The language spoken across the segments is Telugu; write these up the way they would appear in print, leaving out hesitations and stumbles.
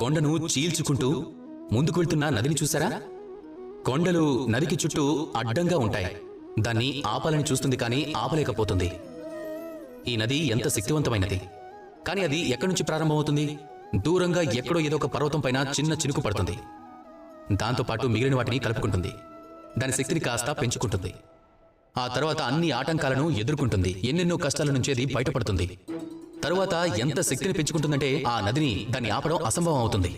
కొండను చీల్చుకుంటూ ముందుకు వెళ్తున్న నదిని చూసారా? కొండలు నదికి చుట్టూ అడ్డంగా ఉంటాయి. దాన్ని ఆపాలని చూస్తుంది కానీ ఆపలేకపోతుంది. ఈ నది ఎంత శక్తివంతమైనది, కానీ అది ఎక్కడి నుంచి ప్రారంభమవుతుంది? దూరంగా ఎక్కడో ఏదో ఒక పర్వతం పైన చిన్న చినుకు పడుతుంది. దాంతోపాటు మిగిలిన వాటిని కలుపుకుంటుంది. దాని శక్తిని కాస్త పెంచుకుంటుంది. ఆ తర్వాత అన్ని ఆటంకాలను ఎదుర్కొంటుంది. ఎన్నెన్నో కష్టాల నుంచి అది బయటపడుతుంది. తరువాత ఎంత శక్తిని పెంచుకుంటుందంటే ఆ నదిని దాన్ని ఆపడం అసంభవం అవుతుంది.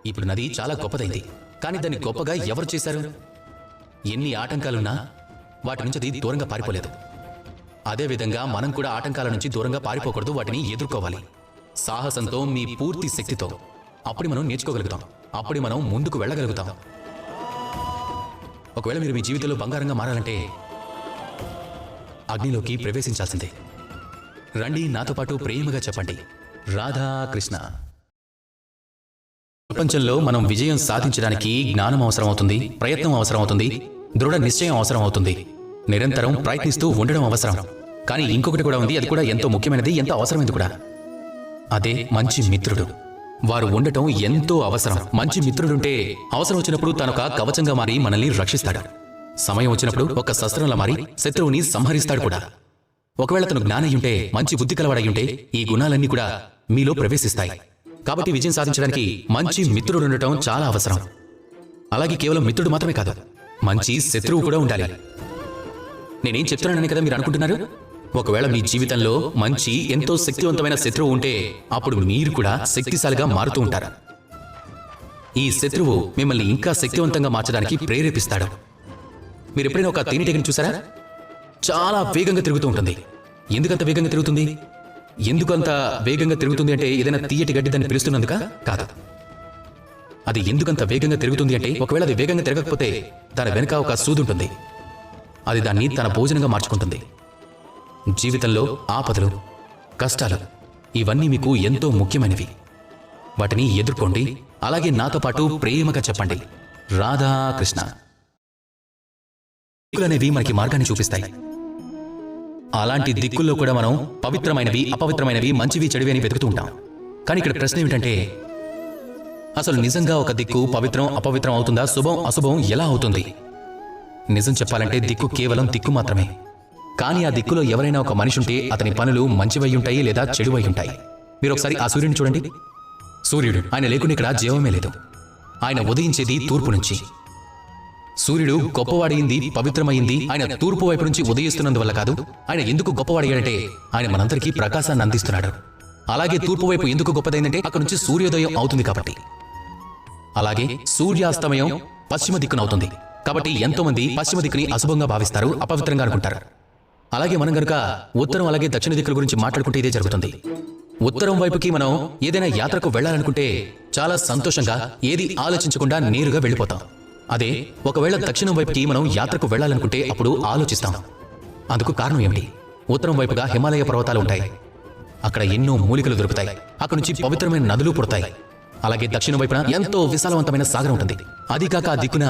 ఇప్పుడు నది చాలా గొప్పదైంది, కానీ దాన్ని గొప్పగా ఎవరు చేశారు? ఎన్ని ఆటంకాలున్నా వాటి నుంచి అది దూరంగా పారిపోలేదు. అదేవిధంగా మనం కూడా ఆటంకాల నుంచి దూరంగా పారిపోకూడదు, వాటిని ఎదుర్కోవాలి సాహసంతో, మీ పూర్తి శక్తితో. అప్పుడు మనం నేర్చుకోగలుగుతాం, అప్పుడు మనం ముందుకు వెళ్ళగలుగుతాం. ఒకవేళ మీరు మీ జీవితంలో బంగారంగా మారాలంటే అగ్నిలోకి ప్రవేశించాల్సిందే. రండి, నాతో పాటు ప్రేమగా చెప్పండి, రాధాకృష్ణ. ప్రపంచంలో మనం విజయం సాధించడానికి జ్ఞానం అవసరం అవుతుంది, ప్రయత్నం అవసరం అవుతుంది, దృఢ నిశ్చయం అవసరం అవుతుంది, నిరంతరం ప్రయత్నిస్తూ ఉండడం అవసరం. కానీ ఇంకొకటి కూడా ఉంది, అది కూడా ఎంతో ముఖ్యమైనది, ఎంతో అవసరమైనది కూడా. అదే మంచి మిత్రుడు. వారు ఉండటం ఎంతో అవసరం. మంచి మిత్రుడుంటే అవసరం వచ్చినప్పుడు తనొక కవచంగా మారి మనల్ని రక్షిస్తాడు. సమయం వచ్చినప్పుడు ఒక శస్త్రంలా మారి శత్రువుని సంహరిస్తాడు కూడా. ఒకవేళ తను జ్ఞానయ్యుంటే, మంచి బుద్ధి కలవాడయ్యుంటే ఈ గుణాలన్నీ కూడా మీలో ప్రవేశిస్తాయి. కాబట్టి విజయం సాధించడానికి మంచి మిత్రుడు ఉండటం చాలా అవసరం. అలాగే కేవలం మిత్రుడు మాత్రమే కాదు, మంచి శత్రువు కూడా ఉండాలి. నేనేం చెప్తున్నానని కదా మీరు అనుకుంటున్నారు? ఒకవేళ మీ జీవితంలో మంచి ఎంతో శక్తివంతమైన శత్రువు ఉంటే అప్పుడు మీరు కూడా శక్తిశాలిగా మారుతూ ఉంటారు. ఈ శత్రువు మిమ్మల్ని ఇంకా శక్తివంతంగా మార్చడానికి ప్రేరేపిస్తాడు. మీరు ఎప్పుడైనా ఒక తేనెటీగని చూసారా? చాలా వేగంగా తిరుగుతూ ఉంటుంది. ఎందుకంత వేగంగా తిరుగుతుంది? ఎందుకంత వేగంగా తిరుగుతుంది అంటే ఏదైనా తీయటి గడ్డి దాన్ని పిలుస్తున్నందుక కాదు. అది ఎందుకంత వేగంగా తిరుగుతుంది అంటే, ఒకవేళ అది వేగంగా తిరగకపోతే దాని వెనుక ఒక సూది ఉంటుంది. అది దాన్ని తన భోజనంగా మార్చుకుంటుంది. జీవితంలో ఆపదలు, కష్టాలు ఇవన్నీ మీకు ఎంతో ముఖ్యమైనవి. వాటిని ఎదుర్కోండి. అలాగే నాతో పాటు ప్రేమగా చెప్పండి, రాధాకృష్ణ. దిక్కులనేవి మనకి మార్గాన్ని చూపిస్తాయి. అలాంటి దిక్కుల్లో కూడా మనం పవిత్రమైనవి, అపవిత్రమైనవి, మంచివి, చెడువి అని వెతుకుతూ ఉంటాం. కానీ ఇక్కడ ప్రశ్న ఏమిటంటే, అసలు నిజంగా ఒక దిక్కు పవిత్రం అపవిత్రం అవుతుందా? శుభం అశుభం ఎలా అవుతుంది? నిజం చెప్పాలంటే దిక్కు కేవలం దిక్కు మాత్రమే. కానీ ఆ దిక్కులో ఎవరైనా ఒక మనిషి ఉంటే అతని పనులు మంచివై ఉంటాయి లేదా చెడువై ఉంటాయి. మీరు ఒకసారి ఆ సూర్యుడిని చూడండి. సూర్యుడు, ఆయన లేకుండా ఇక్కడ జీవమే లేదు. ఆయన ఉదయించేది తూర్పు నుంచి. సూర్యుడు గొప్పవాడైంది, పవిత్రమైంది ఆయన తూర్పు వైపు నుంచి ఉదయిస్తున్నందువల్ల కాదు. ఆయన ఎందుకు గొప్పవాడయ్యాడంటే ఆయన మనందరికీ ప్రకాశాన్ని అందిస్తున్నాడు. అలాగే తూర్పు వైపు ఎందుకు గొప్పదైందంటే అక్కడ నుంచి సూర్యోదయం అవుతుంది కాబట్టి. అలాగే సూర్యాస్తమయం పశ్చిమ దిక్కునవుతుంది కాబట్టి ఎంతో మంది పశ్చిమ దిక్కుని అశుభంగా భావిస్తారు, అపవిత్రంగా అనుకుంటారు. అలాగే మనం గనుక ఉత్తరం అలాగే దక్షిణ దిక్కుల గురించి మాట్లాడుకుంటే ఇదే జరుగుతుంది. ఉత్తరం వైపుకి మనం ఏదైనా యాత్రకు వెళ్లాలనుకుంటే చాలా సంతోషంగా ఏది ఆలోచించకుండా నేరుగా వెళ్ళిపోతాం. అదే ఒకవేళ దక్షిణం వైపుకి మనం యాత్రకు వెళ్లాలనుకుంటే అప్పుడు ఆలోచిస్తాం. అందుకు కారణం ఏమిటి? ఉత్తరం వైపుగా హిమాలయ పర్వతాలు ఉంటాయి. అక్కడ ఎన్నో మూలికలు దొరుకుతాయి. అక్కడ నుంచి పవిత్రమైన నదులు పుడతాయి. అలాగే దక్షిణ వైపున ఎంతో విశాలవంతమైన సాగరం ఉంటుంది. అది కాక ఆ దిక్కున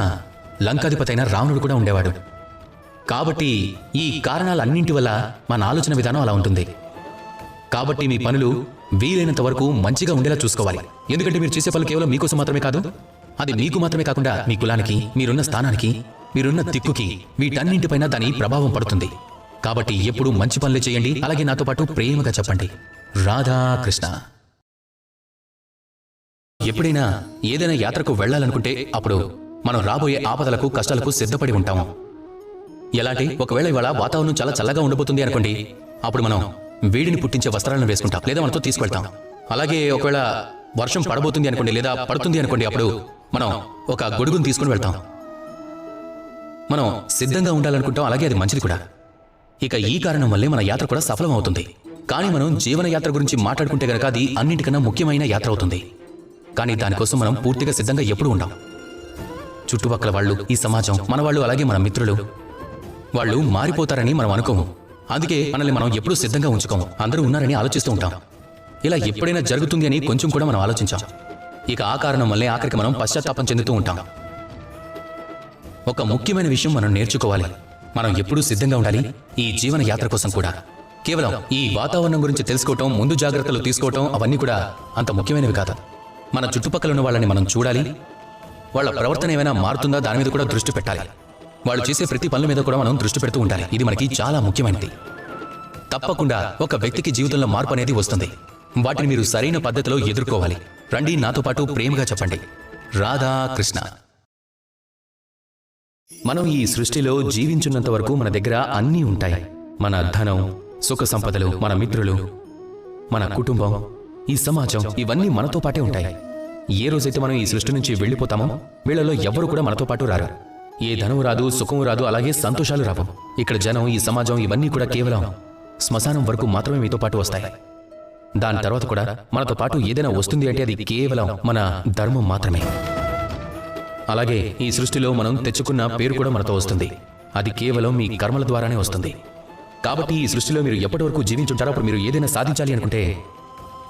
లంకాధిపతైన రావణుడు కూడా ఉండేవాడు. కాబట్టి ఈ కారణాలన్నింటి వల్ల మన ఆలోచన విధానం అలా ఉంటుంది. కాబట్టి మీ పనులు వీలైనంత వరకు మంచిగా ఉండేలా చూసుకోవాలి. ఎందుకంటే మీరు చేసే పనులు కేవలం మీకోసం మాత్రమే కాదు, అది మీకు మాత్రమే కాకుండా మీ కులానికి, మీరున్న స్థానానికి, మీరున్న దిక్కుకి, వీటన్నింటిపైన దాని ప్రభావం పడుతుంది. కాబట్టి ఎప్పుడూ మంచి పనులే చేయండి. అలాగే నాతో పాటు ప్రేమగా చెప్పండి, రాధాకృష్ణ. ఎప్పుడైనా ఏదైనా యాత్రకు వెళ్లాలనుకుంటే అప్పుడు మనం రాబోయే ఆపదలకు, కష్టాలకు సిద్ధపడి ఉంటాము. ఎలాంటి ఒకవేళ ఇవాళ వాతావరణం చాలా చల్లగా ఉండబోతుంది అనుకోండి, అప్పుడు మనం వేడిని పుట్టించే వస్త్రాలను వేసుకుంటాం లేదా మనతో తీసుకెళ్తాం. అలాగే ఒకవేళ వర్షం పడబోతుంది అనుకోండి లేదా పడుతుంది అనుకోండి, అప్పుడు మనం ఒక గొడుగును తీసుకుని వెళ్తాం. మనం సిద్ధంగా ఉండాలనుకుంటాం. అలాగే అది మంచిది కూడా. ఇక ఈ కారణం వల్లే మన యాత్ర కూడా సఫలం అవుతుంది. కానీ మనం జీవన యాత్ర గురించి మాట్లాడుకుంటే గనక అది అన్నింటికన్నా ముఖ్యమైన యాత్ర అవుతుంది. కానీ దానికోసం మనం పూర్తిగా సిద్ధంగా ఎప్పుడూ ఉండం. చుట్టుపక్కల వాళ్ళు, ఈ సమాజం, మన వాళ్ళు, అలాగే మన మిత్రులు, వాళ్ళు మారిపోతారని మనం అనుకోము. అందుకే మనల్ని మనం ఎప్పుడూ సిద్ధంగా ఉంచుకోము. అందరూ ఉన్నారని ఆలోచిస్తూ ఉంటాం. ఇలా ఎప్పుడైనా జరుగుతుంది అని కొంచెం కూడా మనం ఆలోచించాం. ఇక ఆ కారణం వల్లే ఆఖరికి మనం పశ్చాత్తాపం చెందుతూ ఉంటాం. ఒక ముఖ్యమైన విషయం మనం నేర్చుకోవాలి. మనం ఎప్పుడూ సిద్ధంగా ఉండాలి ఈ జీవన యాత్ర కోసం కూడా. కేవలం ఈ వాతావరణం గురించి తెలుసుకోవటం, ముందు జాగ్రత్తలు తీసుకోవటం అవన్నీ కూడా అంత ముఖ్యమైనవి కాదు. మన చుట్టుపక్కల ఉన్న వాళ్ళని మనం చూడాలి, వాళ్ళ ప్రవర్తన ఏమైనా మారుతుందా దాని మీద కూడా దృష్టి పెట్టాలి. వాళ్ళు చేసే ప్రతి పనుల మీద కూడా మనం దృష్టి పెడుతూ ఉండాలి. ఇది మనకి చాలా ముఖ్యమైనది. తప్పకుండా ఒక వ్యక్తికి జీవితంలో మార్పు అనేది వస్తుంది. వాటిని మీరు సరైన పద్ధతిలో ఎదుర్కోవాలి. రండి, నాతో పాటు ప్రేమగా చెప్పండి, రాధా కృష్ణ. మనం ఈ సృష్టిలో జీవించున్నంత వరకు మన దగ్గర అన్నీ ఉంటాయి. మన ధనం, సుఖ సంపదలు, మన మిత్రులు, మన కుటుంబం, ఈ సమాజం, ఇవన్నీ మనతో పాటే ఉంటాయి. ఏ రోజైతే మనం ఈ సృష్టి నుంచి వెళ్ళిపోతామో వీళ్ళలో ఎవ్వరూ కూడా మనతో పాటు రారు. ఏ ధనం రాదు, సుఖం రాదు, అలాగే సంతోషాలు రావు. ఇక్కడ జనం, ఈ సమాజం, ఇవన్నీ కూడా కేవలం శ్మశానం వరకు మాత్రమే మీతో పాటు వస్తాయి. దాని తర్వాత కూడా మనతో పాటు ఏదైనా వస్తుంది అంటే అది కేవలం మన ధర్మం మాత్రమే. అలాగే ఈ సృష్టిలో మనం తెచ్చుకున్న పేరు కూడా మనతో వస్తుంది. అది కేవలం మీ కర్మల ద్వారానే వస్తుంది. కాబట్టి ఈ సృష్టిలో మీరు ఎప్పటి వరకు జీవించుంటారో అప్పుడు మీరు ఏదైనా సాధించాలి అనుకుంటే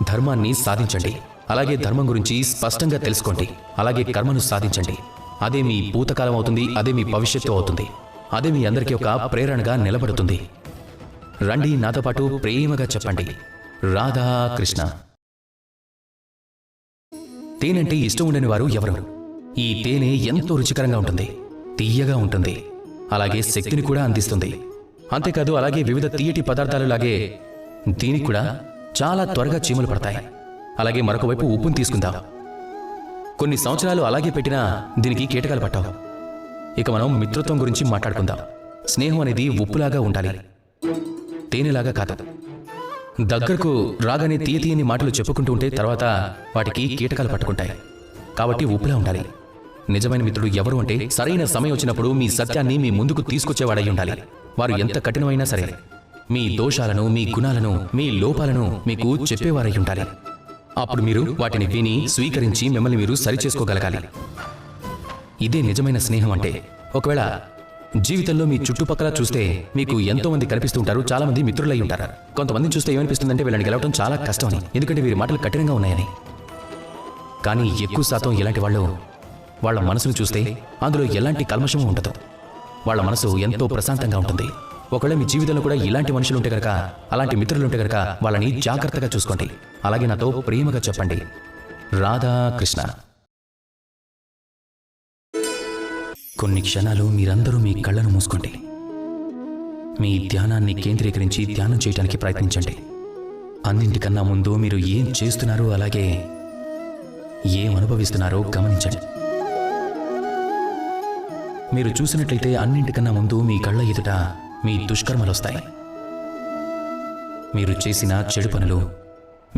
ధర్మాన్ని సాధించండి. అలాగే ధర్మం గురించి స్పష్టంగా తెలుసుకోండి. అలాగే కర్మను సాధించండి. అదే మీ భూతకాలం అవుతుంది, అదే మీ భవిష్యత్తు అవుతుంది, అదే మీ అందరికీ ఒక ప్రేరణగా నిలబడుతుంది. రండి, నాతో పాటు ప్రేమగా చెప్పండి, రాధా కృష్ణ. తేనంటే ఇష్టం ఉండని వారు ఎవరు? ఈ తేనె ఎంతో రుచికరంగా ఉంటుంది, తీయగా ఉంటుంది, అలాగే శక్తిని కూడా అందిస్తుంది. అంతేకాదు అలాగే వివిధ తీయటి పదార్థాలు లాగే దీనికి కూడా చాలా త్వరగా చీమలు పడతాయి. అలాగే మరొక వైపు ఉప్పును తీసుకుందాం. కొన్ని సంవత్సరాలు అలాగే పెట్టినా దీనికి కీటకాలు పట్టావు. ఇక మనం మిత్రత్వం గురించి మాట్లాడుకుందాం. స్నేహం అనేది ఉప్పులాగా ఉండాలి, తేనెలాగా కాదు. దగ్గరకు రాగానే తీయని మాటలు చెప్పుకుంటూ ఉంటే తర్వాత వాటికి కీటకాలు పట్టుకుంటాయి. కాబట్టి ఉప్పులా ఉండాలి. నిజమైన మిత్రుడు ఎవరు అంటే సరైన సమయం వచ్చినప్పుడు మీ సత్యాన్ని మీ ముందుకు తీసుకొచ్చేవాడై ఉండాలి. వారు ఎంత కఠినమైనా సరే మీ దోషాలను, మీ గుణాలను, మీ లోపాలను మీకు చెప్పేవారై ఉండాలి. అప్పుడు మీరు వాటిని విని స్వీకరించి మిమ్మల్ని మీరు సరిచేసుకోగలగాలి. ఇదే నిజమైన స్నేహం అంటే. ఒకవేళ జీవితంలో మీ చుట్టుపక్కల చూస్తే మీకు ఎంతో మంది కనిపిస్తూ ఉంటారు, చాలా మంది మిత్రులై ఉంటారు. కొంతమందిని చూస్తే ఏమనిపిస్తుందంటే వీళ్ళని గెలవడం చాలా కష్టమని, ఎందుకంటే వీరి మాటలు కఠినంగా ఉన్నాయని. కానీ ఎక్కువ శాతం ఇలాంటి వాళ్ళు వాళ్ళ మనసును చూస్తే అందులో ఎలాంటి కల్మషము ఉండదు. వాళ్ళ మనసు ఎంతో ప్రశాంతంగా ఉంటుంది. ఒకవేళ మీ జీవితంలో కూడా ఇలాంటి మనుషులు ఉంటే కనుక, అలాంటి మిత్రులు ఉంటే కనుక వాళ్ళని జాగ్రత్తగా చూసుకోండి. అలాగే నాతో ప్రేమగా చెప్పండి, రాధా కృష్ణ. కొన్ని క్షణాలు మీరందరూ మీ కళ్ళను మూసుకోండి. మీ ధ్యానాన్ని కేంద్రీకరించి ధ్యానం చేయడానికి ప్రయత్నించండి. అన్నింటికన్నా ముందు మీరు ఏం చేస్తున్నారో అలాగే ఏం అనుభవిస్తున్నారో గమనించండి. మీరు చూసినట్లయితే అన్నింటికన్నా ముందు మీ కళ్ళ ఎదుట మీ దుష్కర్మలు వస్తాయి. మీరు చేసిన చెడు పనులు,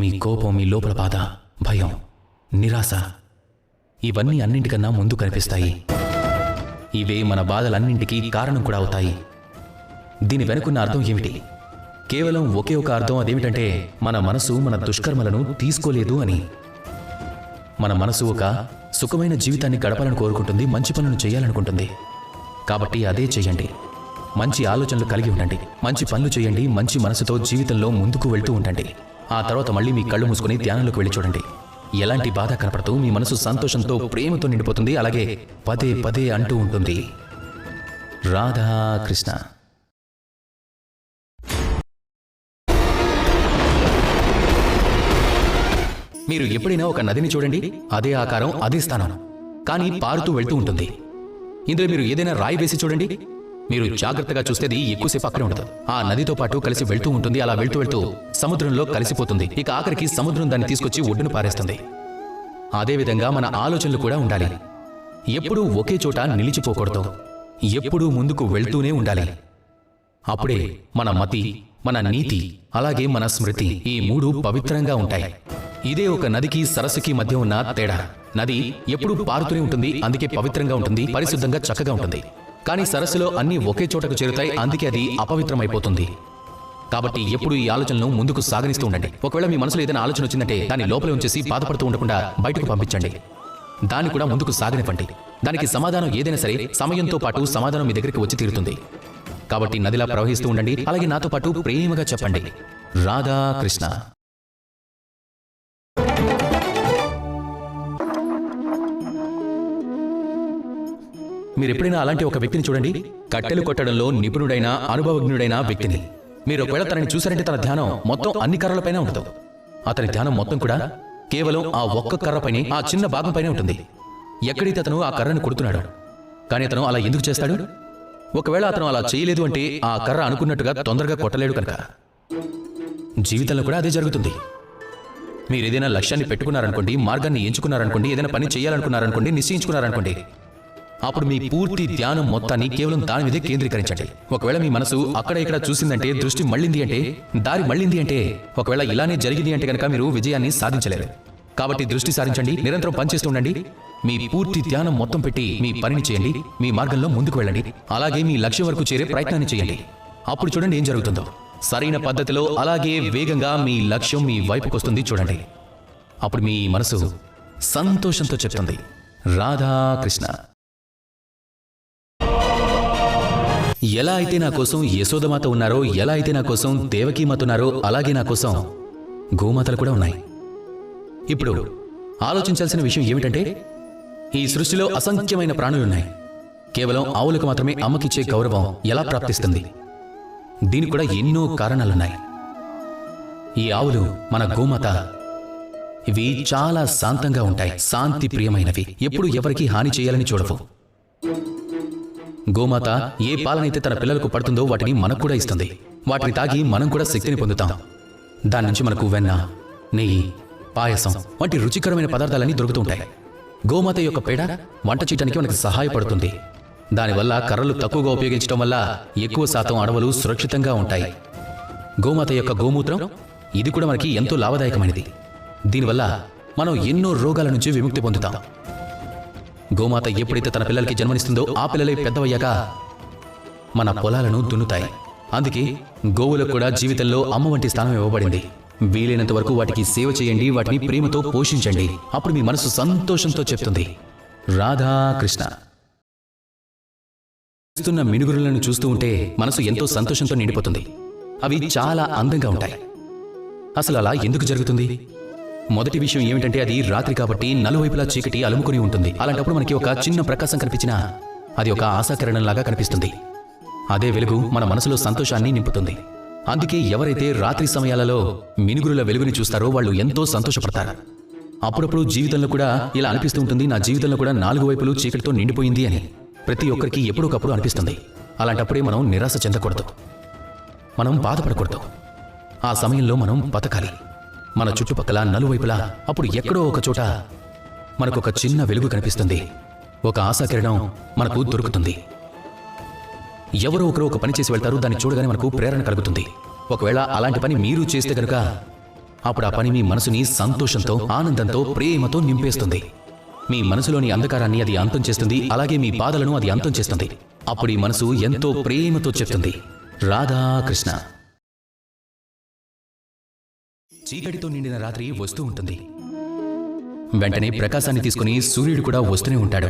మీ కోపం, మీ లోపల బాధ, భయం, నిరాశ, ఇవన్నీ అన్నింటికన్నా ముందు కనిపిస్తాయి. ఇవే మన బాధలన్నింటికీ కారణం కూడా అవుతాయి. దీని వెనుకున్న అర్థం ఏమిటి? కేవలం ఒకే ఒక అర్థం. అదేమిటంటే మన మనసు మన దుష్కర్మలను తీసుకోలేదు అని. మన మనసు ఒక సుఖమైన జీవితాన్ని గడపాలని కోరుకుంటుంది, మంచి పనులను చేయాలనుకుంటుంది. కాబట్టి అదే చేయండి. మంచి ఆలోచనలు కలిగి ఉండండి, మంచి పనులు చేయండి, మంచి మనసుతో జీవితంలో ముందుకు వెళ్తూ ఉండండి. ఆ తర్వాత మళ్ళీ మీ కళ్ళు మూసుకుని ధ్యానంలోకి వెళ్ళి చూడండి. ఎలాంటి బాధ కనపడుతూ మీ మనసు సంతోషంతో, ప్రేమతో నిండిపోతుంది. అలాగే పదే పదే అంటూ ఉంటుంది, రాధా కృష్ణ. మీరు ఎప్పుడైనా ఒక నదిని చూడండి, అదే ఆకారం, అదే స్థానం, కానీ పారుతూ వెళ్తూ ఉంటుంది. ఇందులో మీరు ఏదైనా రాయి వేసి చూడండి, మీరు జాగ్రత్తగా చూస్తే అది ఎక్కువసేపు అక్కడే ఉండదు. ఆ నదితో పాటు కలిసి వెళ్తూ ఉంటుంది. అలా వెళ్తూ వెళ్తూ సముద్రంలో కలిసిపోతుంది. ఇక ఆఖరికి సముద్రం దాన్ని తీసుకొచ్చి ఒడ్డును పారేస్తుంది. అదేవిధంగా మన ఆలోచనలు కూడా ఉండాలి. ఎప్పుడూ ఒకే చోట నిలిచిపోకూడదు, ఎప్పుడూ ముందుకు వెళ్తూనే ఉండాలి. అప్పుడే మన మతి, మన నీతి, అలాగే మన స్మృతి, ఈ మూడు పవిత్రంగా ఉంటాయి. ఇదే ఒక నదికి సరస్సుకి మధ్య ఉన్న తేడా. నది ఎప్పుడూ పారుతూనే ఉంటుంది, అందుకే పవిత్రంగా ఉంటుంది, పరిశుద్ధంగా చక్కగా ఉంటుంది. కానీ సరస్సులో అన్నీ ఒకే చోటకు చేరుతాయి, అందుకే అది అపవిత్రమైపోతుంది. కాబట్టి ఎప్పుడు ఈ ఆలోచనలను ముందుకు సాగనిస్తూ ఉండండి. ఒకవేళ మీ మనసులో ఏదైనా ఆలోచన వచ్చిందంటే దాన్ని లోపల ఉంచేసి బాధపడుతూ ఉండకుండా బయటకు పంపించండి. దాన్ని కూడా ముందుకు సాగనివ్వండి. దానికి సమాధానం ఏదైనా సరే సమయంతో పాటు సమాధానం మీ దగ్గరికి వచ్చి తీరుతుంది. కాబట్టి నదిలా ప్రవహిస్తూ ఉండండి. అలాగే నాతో పాటు ప్రేమగా చెప్పండి, రాధా కృష్ణ. మీరు ఎప్పుడైనా అలాంటి ఒక వ్యక్తిని చూడండి, కట్టెలు కొట్టడంలో నిపుణుడైన, అనుభవజ్ఞుడైన వ్యక్తిని. మీరు ఒకవేళ తనని చూసారంటే తన ధ్యానం మొత్తం అన్ని కర్రలపైన ఉండదు. అతని ధ్యానం మొత్తం కూడా కేవలం ఆ ఒక్క కర్రపైనే, ఆ చిన్న భాగంపైనే ఉంటుంది. ఎక్కడైతే అతను ఆ కర్రను కొడుతున్నాడు. కానీ అతను అలా ఎందుకు చేస్తాడు? ఒకవేళ అతను అలా చేయలేదు అంటే ఆ కర్ర అనుకున్నట్టుగా తొందరగా కొట్టలేడు కనుక. జీవితంలో కూడా అదే జరుగుతుంది. మీరు ఏదైనా లక్ష్యాన్ని పెట్టుకున్నారనుకోండి, మార్గాన్ని ఎంచుకున్నారనుకోండి, ఏదైనా పని చేయాలనుకున్నారనుకోండి, నిశ్చయించుకున్నారనుకోండి, అప్పుడు మీ పూర్తి ధ్యానం మొత్తాన్ని కేవలం దాని మీదే కేంద్రీకరించండి. ఒకవేళ మీ మనసు అక్కడ ఇక్కడ చూసిందంటే, దృష్టి మళ్ళింది అంటే, దారి మళ్ళింది అంటే, ఒకవేళ ఇలానే జరిగింది అంటే కనుక మీరు విజయాన్ని సాధించలేరు. కాబట్టి దృష్టి సారించండి, నిరంతరం పనిచేస్తూ ఉండండి. మీ పూర్తి ధ్యానం మొత్తం పెట్టి మీ పనిని చేయండి, మీ మార్గంలో ముందుకు వెళ్ళండి. అలాగే మీ లక్ష్యం వరకు చేరే ప్రయత్నాన్ని చేయండి. అప్పుడు చూడండి ఏం జరుగుతుందో. సరైన పద్ధతిలో అలాగే వేగంగా మీ లక్ష్యం మీ వైపుకు వస్తుంది. చూడండి, అప్పుడు మీ మనసు సంతోషంతో చెప్తుంది, రాధాకృష్ణ. ఎలా అయితే నా కోసం యశోదమాత ఉన్నారో, ఎలా అయితే నా కోసం దేవకీమాత ఉన్నారో, అలాగే నా కోసం గోమాతలు కూడా ఉన్నాయి. ఇప్పుడు ఆలోచించాల్సిన విషయం ఏమిటంటే, ఈ సృష్టిలో అసంఖ్యమైన ప్రాణులున్నాయి. కేవలం ఆవులకు మాత్రమే అమ్మకిచ్చే గౌరవం ఎలా ప్రాప్తిస్తుంది? దీనికి కూడా ఎన్నో కారణాలున్నాయి. ఈ ఆవులు, మన గోమాత, ఇవి చాలా శాంతంగా ఉంటాయి, శాంతి ప్రియమైనవి, ఎప్పుడు ఎవరికి హాని చేయాలని చూడవు. గోమాత ఏ పాలనైతే తన పిల్లలకు పడుతుందో వాటిని మనకు కూడా ఇస్తుంది. వాటిని తాగి మనం కూడా శక్తిని పొందుతాం. దాని నుంచి మనకు వెన్న, నెయ్యి, పాయసం వంటి రుచికరమైన పదార్థాలన్నీ దొరుకుతూ ఉంటాయి. గోమాత యొక్క పేడ వంట చేయడానికి మనకు సహాయపడుతుంది. దానివల్ల కర్రలు తక్కువగా ఉపయోగించడం వల్ల ఎక్కువ శాతం అడవులు సురక్షితంగా ఉంటాయి. గోమాత యొక్క గోమూత్రం, ఇది కూడా మనకి ఎంతో లాభదాయకమైనది. దీనివల్ల మనం ఎన్నో రోగాల నుంచి విముక్తి పొందుతాం. గోమాత ఎప్పుడైతే తన పిల్లలకి జన్మనిస్తుందో ఆ పిల్లలే పెద్దవయ్యాక మన పొలాలను దున్నుతాయి. అందుకే గోవులకు కూడా జీవితంలో అమ్మ వంటి స్థానం ఇవ్వబడింది. వీలైనంత వరకు వాటికి సేవ చేయండి, వాటిని ప్రేమతో పోషించండి. అప్పుడు మీ మనసు సంతోషంతో చెప్తుంది, రాధాకృష్ణ. మినుగురులను చూస్తూ ఉంటే మనసు ఎంతో సంతోషంతో నిండిపోతుంది. అవి చాలా అందంగా ఉంటాయి. అసలు అలా ఎందుకు జరుగుతుంది? మొదటి విషయం ఏమిటంటే, అది రాత్రి కాబట్టి నలువైపులా చీకటి అలుముకుని ఉంటుంది. అలాంటప్పుడు మనకి ఒక చిన్న ప్రకాశం కనిపించినా అది ఒక ఆశాకిరణంలాగా కనిపిస్తుంది. అదే వెలుగు మన మనసులో సంతోషాన్ని నింపుతుంది. అందుకే ఎవరైతే రాత్రి సమయాలలో మినుగురుల వెలుగుని చూస్తారో వాళ్ళు ఎంతో సంతోషపడతారు. అప్పుడప్పుడు జీవితంలో కూడా ఇలా అనిపిస్తూ ఉంటుంది, నా జీవితంలో కూడా 4 వైపులు చీకటితో నిండిపోయింది అని. ప్రతి ఒక్కరికి ఎప్పుడొకప్పుడు అనిపిస్తుంది. అలాంటప్పుడే మనం నిరాశ చెందకూడదు, మనం బాధపడకూడదు. ఆ సమయంలో మనం బతకాలి. మన చుట్టుపక్కల నలువైపులా అప్పుడు ఎక్కడో ఒక చోట మనకొక చిన్న వెలుగు కనిపిస్తుంది. ఒక ఆశాకిరణం మనకు దొరుకుతుంది. ఎవరో ఒకరు ఒక పని చేసి వెళ్తారు, దాన్ని చూడగానే మనకు ప్రేరణ కలుగుతుంది. ఒకవేళ అలాంటి పని మీరు చేస్తే గనుక అప్పుడు ఆ పని మీ మనసుని సంతోషంతో, ఆనందంతో, ప్రేమతో నింపేస్తుంది. మీ మనసులోని అంధకారాన్ని అది అంతం చేస్తుంది. అలాగే మీ బాధలను అది అంతం చేస్తుంది. అప్పుడు ఈ మనసు ఎంతో ప్రేమతో చెప్తుంది, రాధాకృష్ణ. చీకటితో నిండిన రాత్రి వస్తూ ఉంటుంది. వెంటనే ప్రకాశాన్ని తీసుకుని సూర్యుడు కూడా వస్తూనే ఉంటాడు.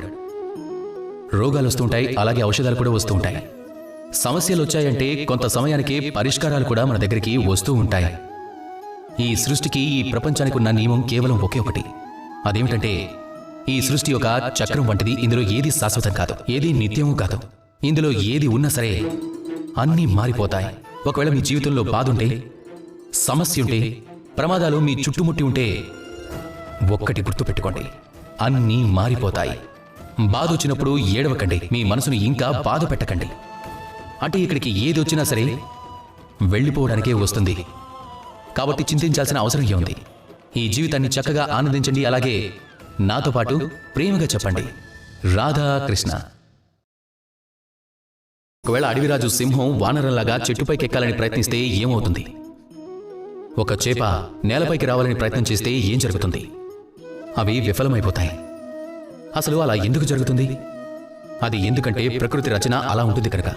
రోగాలు వస్తుంటాయి, అలాగే ఔషధాలు కూడా వస్తూ ఉంటాయి. సమస్యలు వచ్చాయంటే కొంత సమయానికి పరిష్కారాలు కూడా మన దగ్గరికి వస్తూ ఉంటాయి. ఈ సృష్టికి, ఈ ప్రపంచానికి ఉన్న నియమం కేవలం ఒకే ఒకటి. అదేమిటంటే, ఈ సృష్టి ఒక చక్రం వంటిది. ఇందులో ఏది శాశ్వతం కాదు, ఏది నిత్యము కాదు. ఇందులో ఏది ఉన్నా సరే అన్నీ మారిపోతాయి. ఒకవేళ మీ జీవితంలో బాధ ఉంటే, సమస్య ఉంటే, ప్రమాదాలు మీ చుట్టుముట్టి ఉంటే ఒక్కటి గుర్తుపెట్టుకోండి, అన్నీ మారిపోతాయి. బాధ వచ్చినప్పుడు ఏడవకండి, మీ మనసును ఇంకా బాధ పెట్టకండి. అంటే ఇక్కడికి ఏది వచ్చినా సరే వెళ్ళిపోవడానికే వస్తుంది. కాబట్టి చింతించాల్సిన అవసరం ఏముంది? ఈ జీవితాన్ని చక్కగా ఆనందించండి. అలాగే నాతో పాటు ప్రేమగా చెప్పండి, రాధాకృష్ణ. ఒకవేళ అడవిరాజు సింహం వానరంలాగా చెట్టుపైకి ఎక్కాలని ప్రయత్నిస్తే ఏమవుతుంది? ఒక చేప నేలపైకి రావాలని ప్రయత్నం చేస్తే ఏం జరుగుతుంది? అవి విఫలమైపోతాయి. అసలు అలా ఎందుకు జరుగుతుంది? అది ఎందుకంటే ప్రకృతి రచన అలా ఉంటుంది కనుక.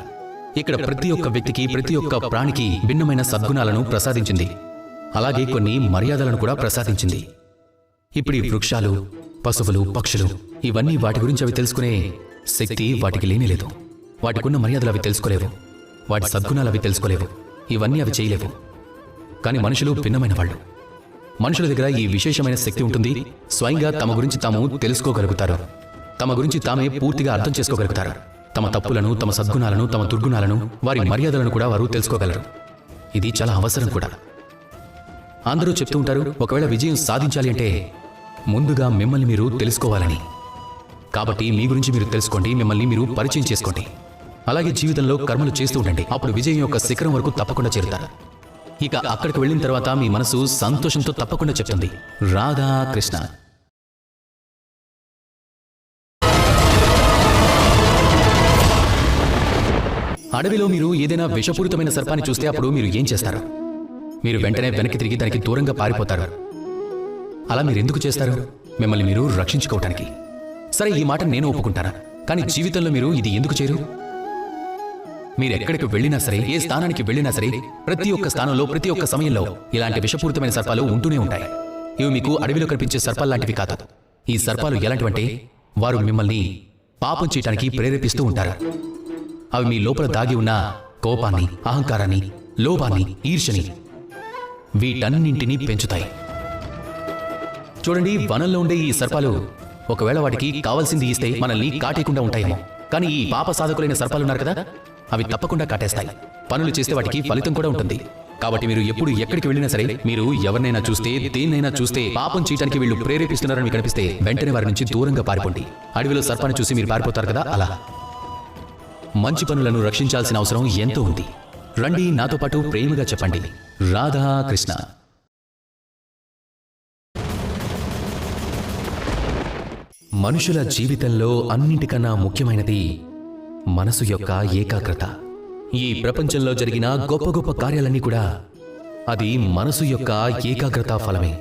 ఇక్కడ ప్రతి ఒక్క వ్యక్తికి, ప్రతి ఒక్క ప్రాణికి భిన్నమైన సద్గుణాలను ప్రసాదించింది. అలాగే కొన్ని మర్యాదలను కూడా ప్రసాదించింది. ఇప్పుడు ఈ వృక్షాలు, పశువులు, పక్షులు, ఇవన్నీ వాటి గురించి అవి తెలుసుకునే శక్తి వాటికి లేనిలేదు. వాటికున్న మర్యాదలు అవి తెలుసుకోలేవు, వాటి సద్గుణాలు అవి తెలుసుకోలేవు, ఇవన్నీ అవి చేయలేవు. కానీ మనుషులు భిన్నమైన వాళ్ళు. మనుషుల దగ్గర ఈ విశేషమైన శక్తి ఉంటుంది. స్వయంగా తమ గురించి తాము తెలుసుకోగలుగుతారు. తమ గురించి తామే పూర్తిగా అర్థం చేసుకోగలుగుతారు. తమ తప్పులను, తమ సద్గుణాలను, తమ దుర్గుణాలను, వారి మర్యాదలను కూడా వారు తెలుసుకోగలరు. ఇది చాలా అవసరం కూడా. అందరూ చెప్తూ ఉంటారు, ఒకవేళ విజయం సాధించాలి అంటే ముందుగా మిమ్మల్ని మీరు తెలుసుకోవాలని. కాబట్టి మీ గురించి మీరు తెలుసుకోండి, మిమ్మల్ని మీరు పరిచయం చేసుకోండి. అలాగే జీవితంలో కర్మలు చేస్తూ ఉండండి. అప్పుడు విజయం యొక్క శిఖరం వరకు తప్పకుండా చేరుతారు. ఇక అక్కడికి వెళ్ళిన తర్వాత మీ మనసు సంతోషంతో తప్పకుండా చెప్తుంది, రాధా కృష్ణ. అడవిలో మీరు ఏదైనా విషపూరితమైన సర్పాన్ని చూస్తే అప్పుడు మీరు ఏం చేస్తారు? మీరు వెంటనే వెనక్కి తిరిగి దానికి దూరంగా పారిపోతారు. అలా మీరు ఎందుకు చేస్తారు? మిమ్మల్ని మీరు రక్షించుకోవటానికి. సరే, ఈ మాట నేను ఒప్పుకుంటాను. కానీ జీవితంలో మీరు ఇది ఎందుకు చేయరు? మీరు ఎక్కడికి వెళ్ళినా సరే, ఏ స్థానానికి వెళ్ళినా సరే, ప్రతి ఒక్క స్థానంలో ప్రతి ఒక్క సమయంలో ఇలాంటి విషపూరితమైన సర్పాలు ఉంటూనే ఉంటాయి. ఇవి మీకు అడవిలో కనిపించే సర్పాలు లాంటివి కాదు. ఈ సర్పాలు ఎలాంటివంటే వారు మిమ్మల్ని పాపం చేయడానికి ప్రేరేపిస్తూ ఉంటారు. అవి మీ లోపల దాగి ఉన్న కోపాన్ని, అహంకారాన్ని, లోభాన్ని, ఈర్ష్యని, వీటన్నింటినీ పెంచుతాయి. చూడండి, వనంలో ఉండే ఈ సర్పాలు ఒకవేళ వాటికి కావాల్సింది ఇస్తే మనల్ని కాటేయకుండా ఉంటాయేమో. కానీ ఈ పాప సాధకులైన సర్పాలున్నారు కదా, అవి తప్పకుండా కాటేస్తాయి. పనులు చేస్తే వాటికి ఫలితం కూడా ఉంటుంది. కాబట్టి మీరు ఎప్పుడు ఎక్కడికి వెళ్ళినా సరే, మీరు ఎవరినైనా చూస్తే, దేన్నైనా చూస్తే పాపం చేయడానికి వీళ్ళు ప్రేరేపిస్తున్నారని మీకు కనిపిస్తే వెంటనే వారి నుంచి దూరంగా పారిపోండి. అడవిలో సర్పాన్ని చూసి మీరు పారిపోతారు కదా, అలా మంచి పనులను రక్షించాల్సిన అవసరం ఎంతో ఉంది. రండి, నాతో పాటు ప్రేమగా చెప్పండి, రాధా కృష్ణ. మనుషుల జీవితంలో అన్నింటికన్నా ముఖ్యమైనది మనసు యొక్క ఏకాగ్రత. ఈ ప్రపంచంలో జరిగిన గొప్ప గొప్ప కార్యాలన్నీ కూడా అది మనసు యొక్క ఏకాగ్రత ఫలమే.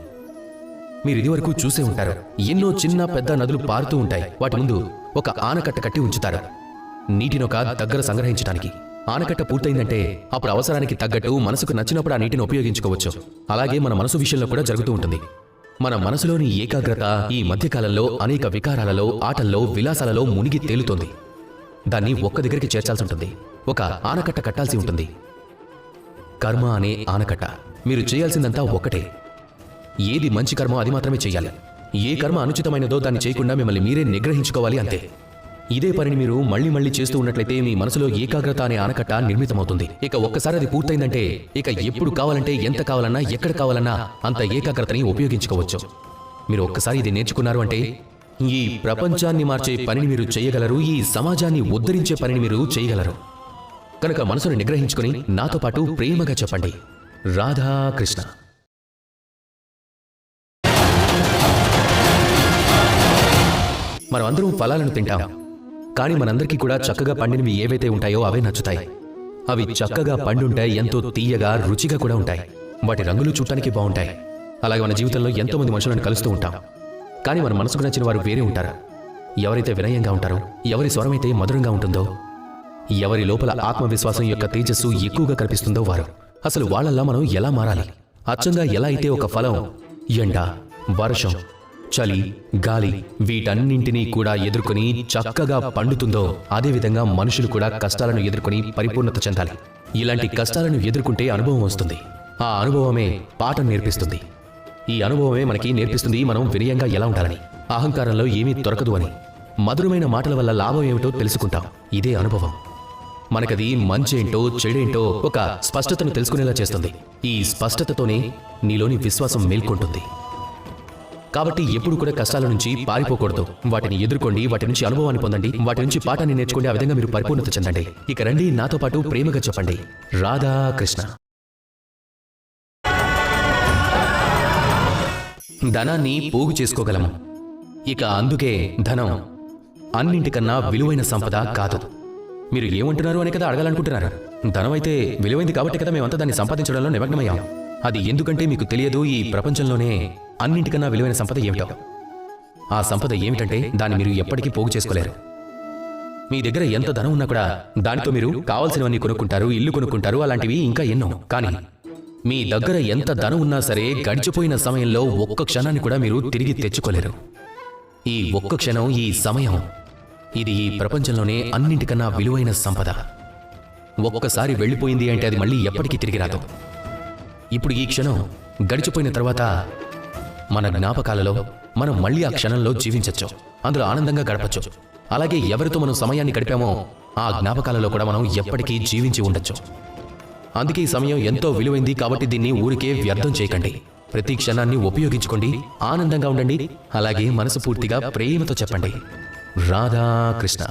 మీరు ఇదివరకు చూసే ఉంటారు, ఎన్నో చిన్న పెద్ద నదులు పారుతూ ఉంటాయి. వాటి ముందు ఒక ఆనకట్ట కట్టి ఉంచుతారు, నీటినొక దగ్గర సంగ్రహించడానికి. ఆనకట్ట పూర్తయిందంటే అప్పుడు అవసరానికి తగ్గట్టు మనసుకు నచ్చినప్పుడు ఆ నీటిని ఉపయోగించుకోవచ్చు. అలాగే మన మనసు విషయంలో కూడా జరుగుతూ ఉంటుంది. మన మనసులోని ఏకాగ్రత ఈ మధ్యకాలంలో అనేక వికారాలలో, ఆటల్లో, విలాసాలలో మునిగి తేలుతోంది. దాన్ని ఒక్క దగ్గరికి చేర్చాల్సి ఉంటుంది. ఒక ఆనకట్ట కట్టాల్సి ఉంటుంది. కర్మ అనే ఆనకట్ట. మీరు చేయాల్సిందంతా ఒక్కటే, ఏది మంచి కర్మ అది మాత్రమే చేయాలి. ఏ కర్మ అనుచితమైనదో దాన్ని చేయకుండా మిమ్మల్ని మీరే నిగ్రహించుకోవాలి, అంతే. ఇదే పనిని మీరు మళ్లీ మళ్లీ చేస్తూ ఉన్నట్లయితే మీ మనసులో ఏకాగ్రత అనే ఆనకట్ట నిర్మితమవుతుంది. ఇక ఒక్కసారి అది పూర్తయిందంటే ఇక ఎప్పుడు కావాలంటే, ఎంత కావాలన్నా, ఎక్కడ కావాలన్నా అంత ఏకాగ్రతని ఉపయోగించుకోవచ్చు. మీరు ఒక్కసారి ఇది నేర్చుకున్నారు అంటే ఈ ప్రపంచాన్ని మార్చే పనిని మీరు చేయగలరు, ఈ సమాజాన్ని ఉద్ధరించే పనిని మీరు చేయగలరు. కనుక మనసును నిగ్రహించుకుని నాతో పాటు ప్రేమగా చెప్పండి, రాధా కృష్ణ. మనం అందరం ఫలాలను తింటాం, కానీ మనందరికీ కూడా చక్కగా పండినవి ఏవైతే ఉంటాయో అవే నచ్చుతాయి. అవి చక్కగా పండుంటే ఎంతో తీయగా, రుచిగా కూడా ఉంటాయి. వాటి రంగులు చూడటానికి బాగుంటాయి. అలాగే మన జీవితంలో ఎంతో మంది మనుషులను కలుస్తూ ఉంటాం. కానీ మన మనసుకు నచ్చిన వారు వేరే ఉంటారు. ఎవరైతే వినయంగా ఉంటారో, ఎవరి స్వరమైతే మధురంగా ఉంటుందో, ఎవరి లోపల ఆత్మవిశ్వాసం యొక్క తేజస్సు ఎక్కువగా కనిపిస్తుందో వారు. అసలు వాళ్ళల్లా మనం ఎలా మారాలి? అచ్చంగా ఎలా అయితే ఒక ఫలం ఎండ, వర్షం, చలి, గాలి వీటన్నింటినీ కూడా ఎదుర్కొని చక్కగా పండుతుందో, అదేవిధంగా మనుషులు కూడా కష్టాలను ఎదుర్కొని పరిపూర్ణత చెందాలి. ఇలాంటి కష్టాలను ఎదుర్కొంటే అనుభవం వస్తుంది. ఆ అనుభవమే పాఠం నేర్పిస్తుంది. ఈ అనుభవమే మనకి నేర్పిస్తుంది మనం వినయంగా ఎలా ఉండాలని, అహంకారంలో ఏమీ దొరకదు అని. మధురమైన మాటల వల్ల లాభం ఏమిటో తెలుసుకుంటాం. ఇదే అనుభవం మనకది మంచేంటో చెడేంటో ఒక స్పష్టతను తెలుసుకునేలా చేస్తుంది. ఈ స్పష్టతతోనే నీలోని విశ్వాసం మేల్కొంటుంది. కాబట్టి ఎప్పుడు కూడా కష్టాల నుంచి పారిపోకూడదు. వాటిని ఎదుర్కోండి, వాటి నుంచి అనుభవాన్ని పొందండి, వాటి నుంచి పాఠాన్ని నేర్చుకోండి. ఆ విధంగా మీరు పరిపూర్ణత చెందండి. ఇక రండి, నాతో పాటు ప్రేమగా చెప్పండి, రాధా కృష్ణ. ధనాన్ని పోగు చేసుకోగలము. ఇక అందుకే ధనం అన్నింటికన్నా విలువైన సంపద కాదు. మీరు ఏమంటున్నారు అనే కదా అడగాలనుకుంటున్నారు. ధనం అయితే విలువైంది కాబట్టి కదా మేమంతా దాన్ని సంపాదించడంలో నిమగ్నమయ్యాం. అది ఎందుకంటే మీకు తెలియదు, ఈ ప్రపంచంలోనే అన్నింటికన్నా విలువైన సంపద ఏమిటో. ఆ సంపద ఏమిటంటే దాన్ని మీరు ఎప్పటికీ పోగు చేసుకోలేరు. మీ దగ్గర ఎంత ధనం ఉన్నా కూడా దానితో మీరు కావాల్సినవన్నీ కొనుక్కుంటారు, ఇల్లు కొనుక్కుంటారు, అలాంటివి ఇంకా ఎన్నో. కానీ మీ దగ్గర ఎంత ధనం ఉన్నా సరే గడిచిపోయిన సమయంలో ఒక్క క్షణాన్ని కూడా మీరు తిరిగి తెచ్చుకోలేరు. ఈ ఒక్క క్షణం, ఈ సమయం, ఇది ఈ ప్రపంచంలోనే అన్నింటికన్నా విలువైన సంపద. ఒక్కసారి వెళ్ళిపోయింది అంటే అది మళ్ళీ ఎప్పటికీ తిరిగి రాదు. ఇప్పుడు ఈ క్షణం గడిచిపోయిన తర్వాత మన జ్ఞాపకాలలో మనం మళ్ళీ ఆ క్షణంలో జీవించవచ్చు, అందులో ఆనందంగా గడపచ్చు. అలాగే ఎవరితో మనం సమయాన్ని గడిపామో ఆ జ్ఞాపకాలలో కూడా మనం ఎప్పటికీ జీవించి ఉండొచ్చు. అందుకే ఈ సమయం ఎంతో విలువైంది, కాబట్టి దీన్ని ఊరికే వ్యర్థం చేయకండి. ప్రతి క్షణాన్ని ఉపయోగించుకోండి, ఆనందంగా ఉండండి, అలాగే మనసు పూర్తిగా ప్రేమతో చెప్పండి రాధాకృష్ణ.